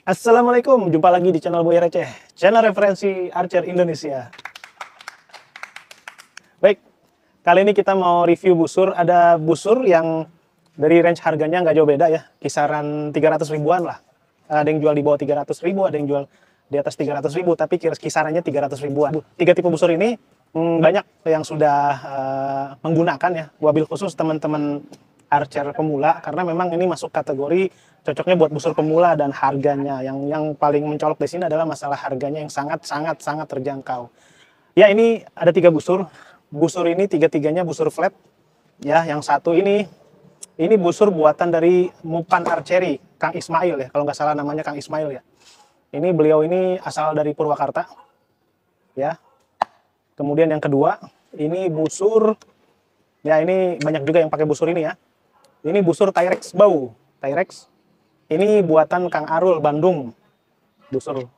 Assalamualaikum, jumpa lagi di channel Buya Receh, channel referensi Archer Indonesia. Baik, kali ini kita mau review busur. Ada busur yang dari range harganya nggak jauh beda ya, kisaran 300 ribuan lah. Ada yang jual di bawah 300 ribu, ada yang jual di atas 300 ribu, tapi kisarannya 300 ribuan. Tiga tipe busur ini banyak yang sudah menggunakan ya, wabil khusus teman-teman archer pemula, karena memang ini masuk kategori cocoknya buat busur pemula. Dan harganya yang paling mencolok di sini adalah masalah harganya yang sangat terjangkau. Ya, ini ada tiga busur. Busur ini tiga-tiganya busur flat. Ya, yang satu ini busur buatan dari Mupan Archery, Kang Ismail ya, kalau nggak salah namanya Kang Ismail ya. Ini beliau ini asal dari Purwakarta. Ya. Kemudian yang kedua, ini busur, ya ini banyak juga yang pakai busur ini ya. Ini busur Tyrex Bow. Tyrex. Ini buatan Kang Arul, Bandung. Busur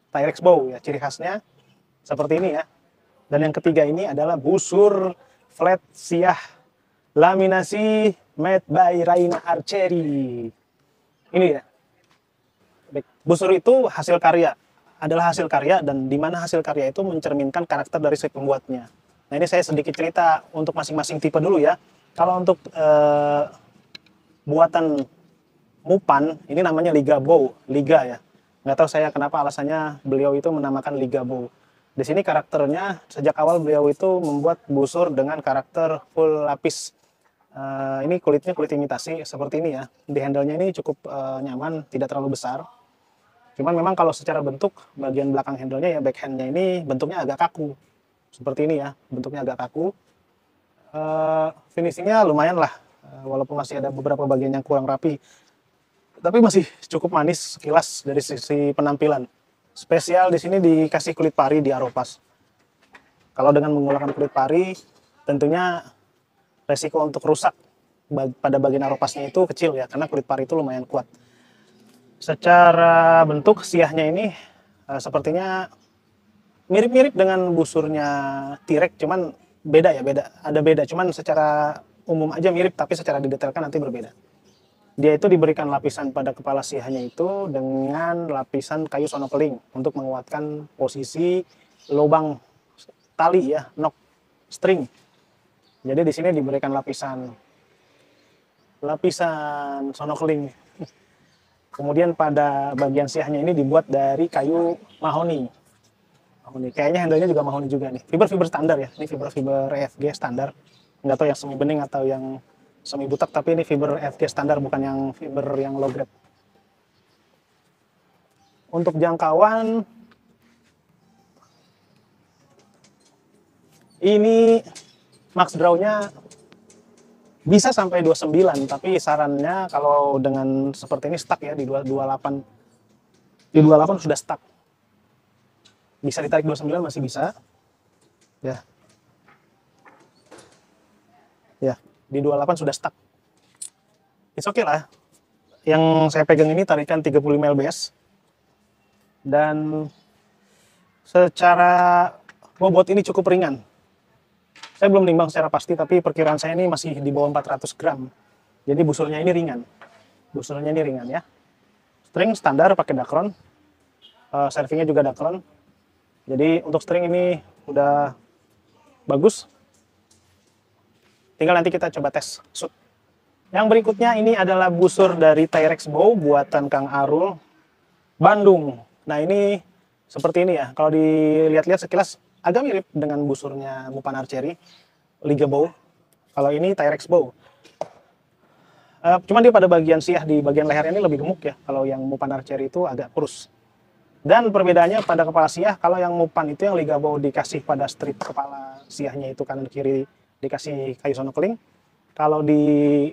Tyrex Bow ya, ciri khasnya seperti ini ya. Dan yang ketiga ini adalah busur flat siah laminasi made by Raina Archery. Ini ya. Busur itu hasil karya, adalah hasil karya, dan di mana hasil karya itu mencerminkan karakter dari si pembuatnya. Nah, ini saya sedikit cerita untuk masing-masing tipe dulu ya. Kalau untuk buatan Mupan, ini namanya Liga Bow, Liga ya. Nggak tahu saya kenapa alasannya beliau itu menamakan Liga Bow. Di sini karakternya sejak awal beliau itu membuat busur dengan karakter full lapis. Ini kulitnya kulit imitasi seperti ini ya. Di handle-nya ini cukup nyaman, tidak terlalu besar. Cuman memang kalau secara bentuk, bagian belakang handle-nya ya, backhand-nya ini bentuknya agak kaku. Seperti ini ya, bentuknya agak kaku. Finishingnya lumayan lah, walaupun masih ada beberapa bagian yang kurang rapi, tapi masih cukup manis sekilas dari sisi penampilan. Spesial di sini dikasih kulit pari di aropas. Kalau dengan menggunakan kulit pari, tentunya resiko untuk rusak pada bagian aropasnya itu kecil ya, karena kulit pari itu lumayan kuat. Secara bentuk siahnya ini sepertinya mirip-mirip dengan busurnya T-Rex, cuman beda ya, ada beda. Cuman secara umum aja mirip, tapi secara didetailkan nanti berbeda. Dia itu diberikan lapisan pada kepala siahnya itu dengan lapisan kayu sonokeling untuk menguatkan posisi lubang tali ya, knock string. Jadi di sini diberikan lapisan sonokeling. Kemudian pada bagian siahnya ini dibuat dari kayu mahoni. Kayaknya handle-nya juga mahoni juga nih. Fiber standar ya. Ini fiber EFG standar. Nggak tahu yang semi bening atau yang semi butak, tapi ini fiber EFG standar, bukan yang fiber yang low grade. Untuk jangkauan ini max draw-nya bisa sampai 29, tapi sarannya kalau dengan seperti ini stuck ya di 28. Di 28 sudah stuck. Bisa ditarik 29 masih bisa. Ya. Ya, di 28 sudah stuck. It's okay lah. Yang saya pegang ini tarikan 35 lbs. Dan secara bobot ini cukup ringan. Saya belum nimbang secara pasti, tapi perkiraan saya ini masih di bawah 400 gram. Jadi busurnya ini ringan. Busurnya ini ringan ya. String standar pakai Dacron. Servingnya juga Dacron. Jadi untuk string ini udah bagus. Tinggal nanti kita coba tes shoot. Yang berikutnya ini adalah busur dari Tyrex Bow buatan Kang Arul, Bandung. Nah, ini seperti ini ya. Kalau dilihat-lihat sekilas agak mirip dengan busurnya Mupan Archery, Liga Bow. Kalau ini Tyrex Bow. Cuman dia pada bagian siah di bagian lehernya ini lebih gemuk ya. Kalau yang Mupan Archery itu agak kurus. Dan perbedaannya pada kepala siah, kalau yang Mupan itu yang Liga Bow dikasih pada strip kepala siahnya itu kanan kiri dikasih kayu sonokeling. Kalau di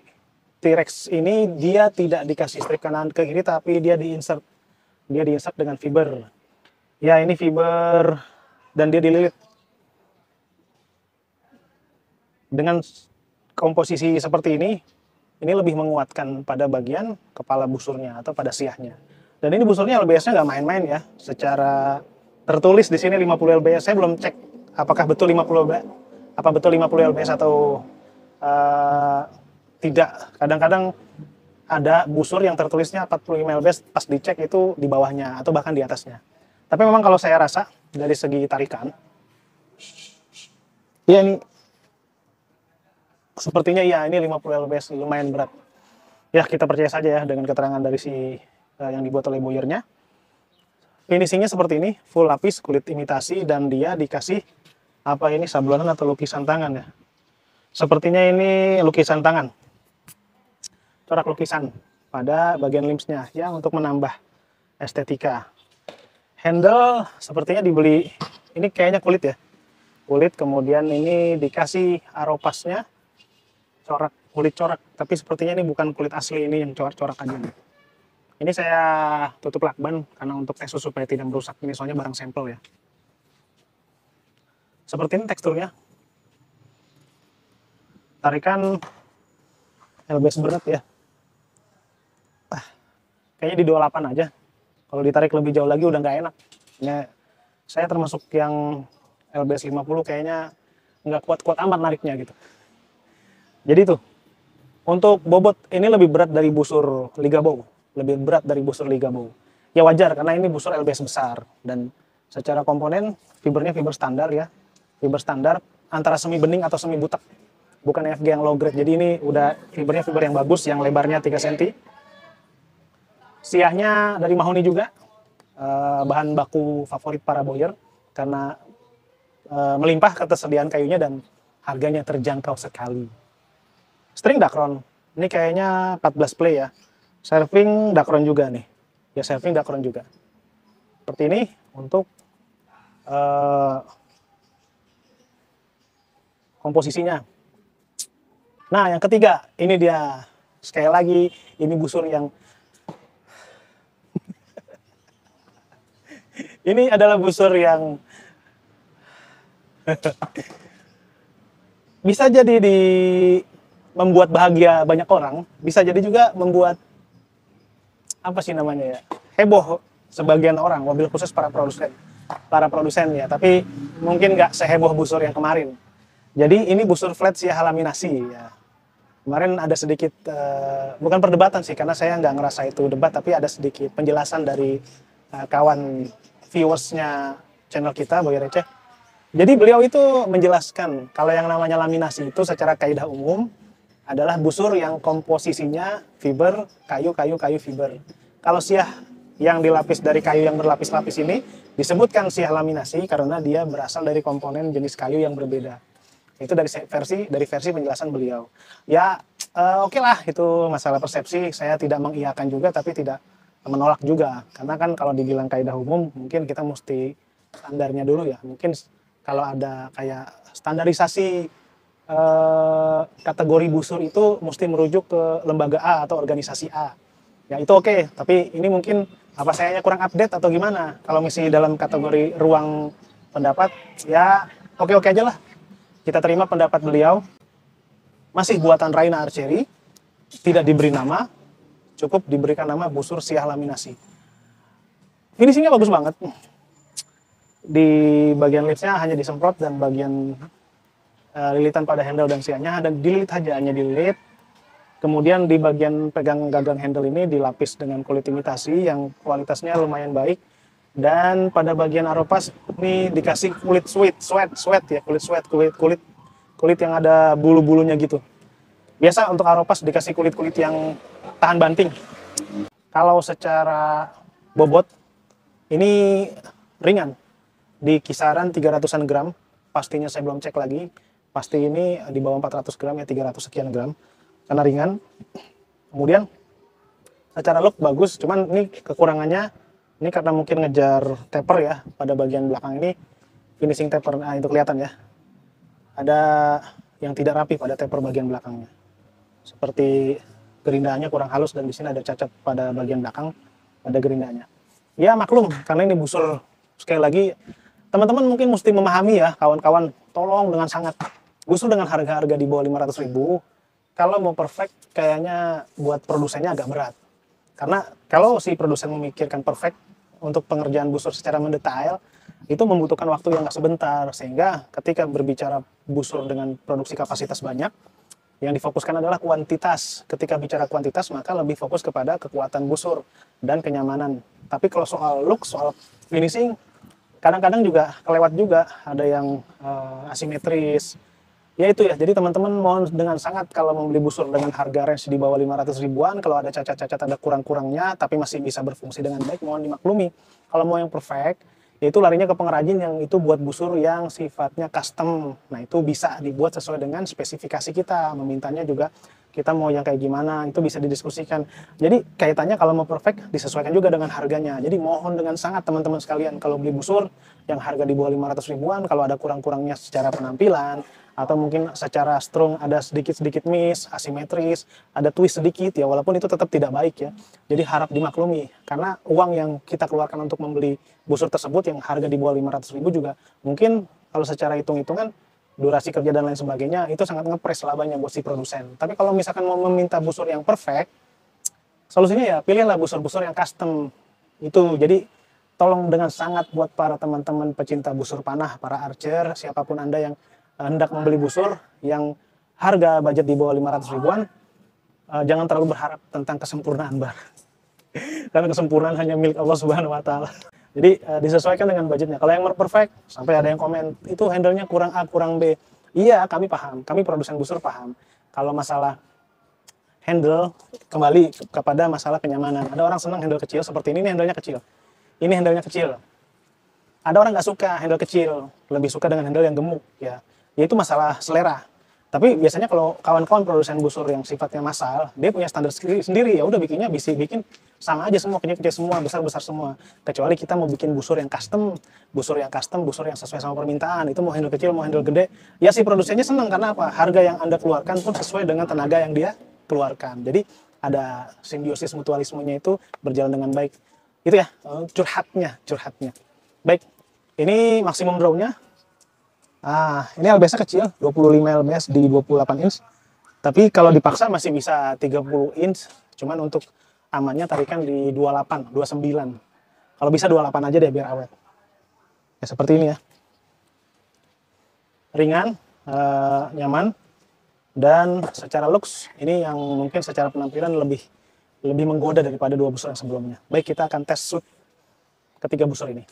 T-Rex ini dia tidak dikasih strip kanan ke kiri, tapi dia diinsert dengan fiber. Ya, ini fiber dan dia dililit. Dengan komposisi seperti ini lebih menguatkan pada bagian kepala busurnya atau pada siahnya. Dan ini busurnya LBS-nya nggak main-main ya. Secara tertulis di sini 50 lbs. Saya belum cek apakah betul 50 lbs, apa betul 50 lbs atau tidak. Kadang-kadang ada busur yang tertulisnya 45 lbs, pas dicek itu di bawahnya atau bahkan di atasnya. Tapi memang kalau saya rasa dari segi tarikan, ya ini sepertinya ya ini 50 lbs lumayan berat. Ya kita percaya saja ya dengan keterangan dari yang dibuat oleh boyernya. Finishingnya seperti ini, full lapis kulit imitasi dan dia dikasih apa ini sablonan atau lukisan tangan ya. Sepertinya ini lukisan tangan, corak lukisan pada bagian limbsnya ya untuk menambah estetika. Handle sepertinya dibeli, ini kayaknya kulit ya, kulit, kemudian ini dikasih aropasnya corak, kulit corak, tapi sepertinya ini bukan kulit asli, ini yang corak-corak aja. Ini saya tutup lakban karena untuk tes supaya tidak merusak, ini soalnya barang sampel ya. Seperti ini teksturnya. Tarikan LBS berat ya. Kayaknya di 28 aja. Kalau ditarik lebih jauh lagi udah nggak enak. Ya, saya termasuk yang LBS 50 kayaknya nggak kuat-kuat amat nariknya gitu. Jadi tuh, untuk bobot ini lebih berat dari busur Ligabow. Lebih berat dari busur Ligabow. Ya wajar karena ini busur LBS besar. Dan secara komponen, fibernya fiber standar ya. Fiber standar antara semi bening atau semi butek. Bukan FG yang low grade. Jadi ini udah fibernya fiber yang bagus, yang lebarnya 3 cm. Siahnya dari mahoni juga. Bahan baku favorit para boyer. Karena melimpah ketersediaan kayunya dan harganya terjangkau sekali. String Dacron. Ini kayaknya 14 play ya. Serving Dacron juga nih. Ya serving Dacron juga. Seperti ini untuk komposisinya. Nah, yang ketiga, ini dia. Sekali lagi, ini busur yang ini adalah busur yang bisa jadi membuat bahagia banyak orang, bisa jadi juga membuat apa sih namanya ya, heboh sebagian orang, mobil khusus para produsen ya, tapi mungkin nggak seheboh busur yang kemarin. Jadi ini busur flat siah laminasi ya. Kemarin ada sedikit bukan perdebatan sih, karena saya nggak ngerasa itu debat, tapi ada sedikit penjelasan dari kawan viewersnya channel kita Boyer Receh. Jadi beliau itu menjelaskan kalau yang namanya laminasi itu secara kaidah umum adalah busur yang komposisinya fiber, kayu fiber. Kalau siah yang dilapis dari kayu yang berlapis-lapis ini disebutkan siah laminasi karena dia berasal dari komponen jenis kayu yang berbeda. Itu dari versi penjelasan beliau. Ya oke lah, itu masalah persepsi. Saya tidak mengiyakan juga tapi tidak menolak juga. Karena kan kalau dibilang kaidah umum mungkin kita mesti standarnya dulu ya. Mungkin kalau ada kayak standarisasi kategori busur itu mesti merujuk ke lembaga A atau organisasi A. Ya itu oke, tapi ini mungkin apa sayanya kurang update atau gimana. Kalau misalnya dalam kategori ruang pendapat, ya oke-oke aja lah. Kita terima pendapat beliau. Masih buatan Raina Archery, tidak diberi nama, cukup diberikan nama busur siah laminasi. Finishingnya bagus banget. Di bagian lidsnya hanya disemprot dan bagian lilitan pada handle dan siahnya dan dililit aja, hanya dililit. Kemudian di bagian pegang gagang handle ini dilapis dengan kulit imitasi yang kualitasnya lumayan baik. Dan pada bagian aropas ini dikasih kulit sweat ya, kulit yang ada bulu-bulunya gitu. Biasa untuk aropas dikasih kulit-kulit yang tahan banting. Kalau secara bobot ini ringan di kisaran 300-an gram, pastinya saya belum cek lagi. Pasti ini di bawah 400 gram ya, 300 sekian gram, karena ringan. Kemudian secara look bagus, cuman ini kekurangannya, ini karena mungkin ngejar taper ya, pada bagian belakang ini, finishing taper, nah itu kelihatan ya. Ada yang tidak rapi pada taper bagian belakangnya. Seperti gerindanya kurang halus dan di sini ada cacat pada bagian belakang, pada gerindanya. Ya maklum, karena ini busur, sekali lagi, teman-teman mungkin mesti memahami ya, kawan-kawan, tolong dengan sangat, busur dengan harga-harga di bawah 500.000, kalau mau perfect kayaknya buat produsennya agak berat. Karena kalau si produsen memikirkan perfect untuk pengerjaan busur secara mendetail, itu membutuhkan waktu yang nggak sebentar. Sehingga ketika berbicara busur dengan produksi kapasitas banyak, Yang difokuskan adalah kuantitas. Ketika bicara kuantitas, maka lebih fokus kepada kekuatan busur dan kenyamanan. Tapi kalau soal look, soal finishing, kadang-kadang juga kelewat juga. Ada yang asimetris. Ya itu ya, jadi teman-teman mohon dengan sangat kalau membeli busur dengan harga range di bawah 500 ribuan, kalau ada cacat-cacat, ada kurang-kurangnya, tapi masih bisa berfungsi dengan baik, mohon dimaklumi. Kalau mau yang perfect, yaitu larinya ke pengrajin yang itu buat busur yang sifatnya custom. Nah itu bisa dibuat sesuai dengan spesifikasi kita, memintanya juga kita mau yang kayak gimana, itu bisa didiskusikan. Jadi kaitannya kalau mau perfect, disesuaikan juga dengan harganya. Jadi mohon dengan sangat teman-teman sekalian, kalau beli busur yang harga di bawah 500 ribuan, kalau ada kurang-kurangnya secara penampilan, atau mungkin secara strung ada sedikit-sedikit miss, asimetris, ada twist sedikit ya, walaupun itu tetap tidak baik ya. Jadi harap dimaklumi, karena uang yang kita keluarkan untuk membeli busur tersebut yang harga di bawah 500 ribu juga, mungkin kalau secara hitung-hitungan, durasi kerja dan lain sebagainya, itu sangat ngepres labanya buat si produsen. Tapi kalau misalkan mau meminta busur yang perfect, solusinya ya pilihlah busur-busur yang custom. Itu, jadi tolong dengan sangat buat para teman-teman pecinta busur panah, para archer, siapapun Anda yang hendak membeli busur yang harga budget di bawah 500 ribuan, jangan terlalu berharap tentang kesempurnaan bar. Karena kesempurnaan hanya milik Allah Subhanahu wa taala. Jadi disesuaikan dengan budgetnya. Kalau yang perfect, sampai ada yang komen, itu handle-nya kurang A, kurang B. Iya, kami paham. Kami produsen busur paham. Kalau masalah handle, kembali kepada masalah kenyamanan. Ada orang senang handle kecil, seperti ini handle-nya kecil. Ini handle-nya kecil. Ada orang nggak suka handle kecil, lebih suka dengan handle yang gemuk. Ya itu masalah selera. Tapi biasanya kalau kawan-kawan produsen busur yang sifatnya massal, dia punya standar sendiri, ya udah bikinnya bisa bikin sama aja semua, kecil-kecil semua, besar-besar semua. Kecuali kita mau bikin busur yang custom, busur yang sesuai sama permintaan, itu mau handle kecil, mau handle gede, ya si produsennya senang karena apa? Harga yang Anda keluarkan pun sesuai dengan tenaga yang dia keluarkan. Jadi ada simbiosis mutualismenya itu berjalan dengan baik. Itu ya, curhatnya. Baik, ini maksimum draw-nya. Ini LBS kecil, 25 LBS di 28 inch. Tapi kalau dipaksa masih bisa 30 inch. Cuman untuk amannya tarikan di 28, 29. Kalau bisa 28 aja deh biar awet. Ya seperti ini ya. Ringan, nyaman, dan secara looks ini yang mungkin secara penampilan lebih menggoda daripada dua busur yang sebelumnya. Baik, kita akan tes suit ketiga busur ini.